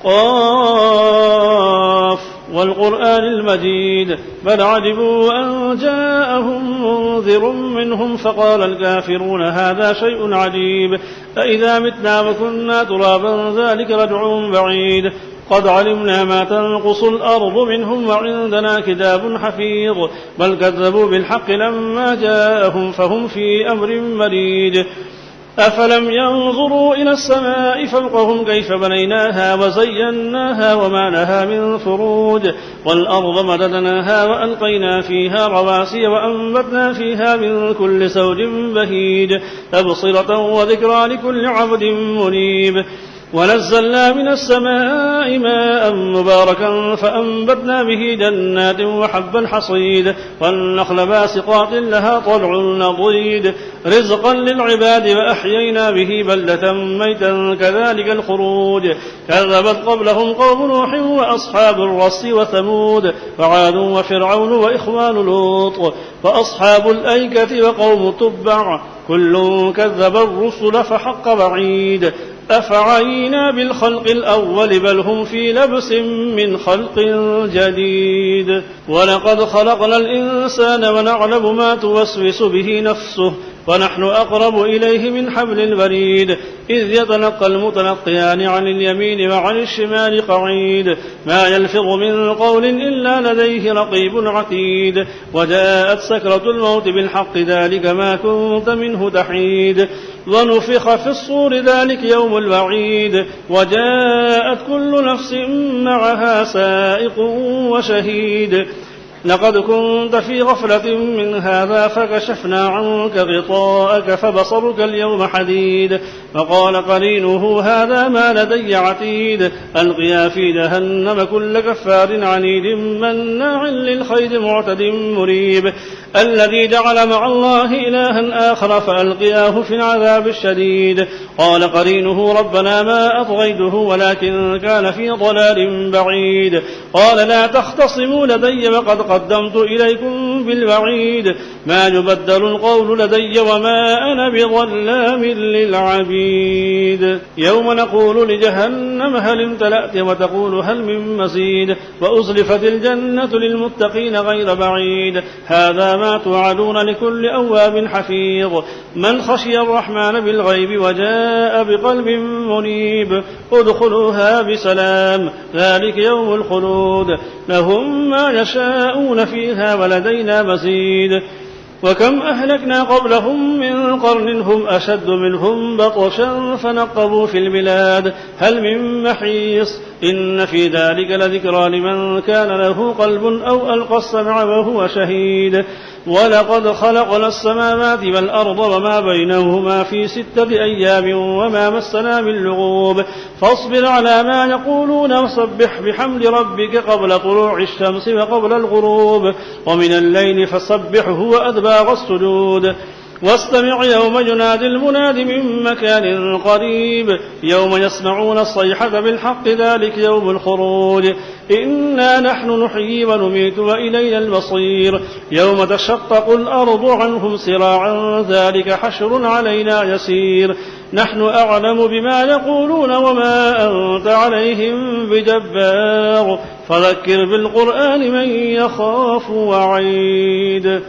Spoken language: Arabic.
قاف والقرآن المجيد بل عجبوا أن جاءهم منذر منهم فقال الكافرون هذا شيء عجيب أإذا متنا وكنا ترابا ذلك رجع بعيد قد علمنا ما تنقص الأرض منهم وعندنا كتاب حفيظ بل كذبوا بالحق لما جاءهم فهم في أمر مريج أفلم ينظروا إلى السماء فوقهم كيف بنيناها وزيناها وما لها من فروج والأرض مددناها وألقينا فيها رواسي وأنبتنا فيها من كل زوج بهيج تبصرة وذكرى لكل عبد منيب ونزلنا من السماء ماء مباركا فأنبتنا به جنات وحب الحصيد والنخل باسقات لها طلع نضيد رزقا للعباد وأحيينا به بلدة ميتا كذلك الخروج كذبت قبلهم قوم نوح وأصحاب الرس وثمود وعاد وفرعون وإخوان لوط وأصحاب الأيكة وقوم تبع كل كذب الرسل فحق بعيد أفعينا بالخلق الأول بل هم في لبس من خلق جديد ولقد خلقنا الإنسان ونعلم ما توسوس به نفسه ونحن أقرب إليه من حبل الوريد إذ يتلقى المتلقيان عن اليمين وعن الشمال قعيد ما يلفظ من قول إلا لديه رقيب عتيد وجاءت سكرة الموت بالحق ذلك ما كنت منه تحيد ونفخ في الصور ذلك يوم الوعيد وجاءت كل نفس معها سائق وشهيد لقد كنت في غفلة من هذا فكشفنا عنك غطاءك فبصرك اليوم حديد فقال قرينه هذا ما لدي عتيد ألقيا في جهنم كل كفار عنيد مناع للخير معتد مريب الذي جعل مع الله إلها آخر فألقياه في العذاب الشديد قال قرينه ربنا ما أطغيته ولكن كان في ضلال بعيد قال لا تختصموا لدي وقد قدمت إليكم بالوعيد ما يبدل القول لدي وما أنا بظلام للعبيد يوم نقول لجهنم هل امتلأت وتقول هل من مزيد وأزلفت الجنة للمتقين غير بعيد هذا ما توعدون لكل أواب حفيظ من خشي الرحمن بالغيب وجاء بقلب منيب ادخلوها بسلام ذلك يوم الخلود لهم ما يشاءون فيها ولدينا مزيد وكم أهلكنا قبلهم من قرن هم أشد منهم بطشا فنقبوا في البلاد هل من محيص إن في ذلك لذكرى لمن كان له قلب أو ألقى السمع وهو شهيد ولقد خلقنا السماوات والأرض وما بينهما في 6 أيام وما مسنا من لغوب فاصبر على ما يقولون وسبح بحمد ربك قبل طلوع الشمس وقبل الغروب ومن الليل فسبحه وأدبار السجود واستمع يوم ينادي المناد من مكان قريب يوم يسمعون الصيحة بالحق ذلك يوم الخروج إنا نحن نحيي ونميت وإلينا المصير يوم تشقق الأرض عنهم سراعا ذلك حشر علينا يسير نحن أعلم بما يقولون وما أنت عليهم بجبار فذكر بالقرآن من يخاف وعيد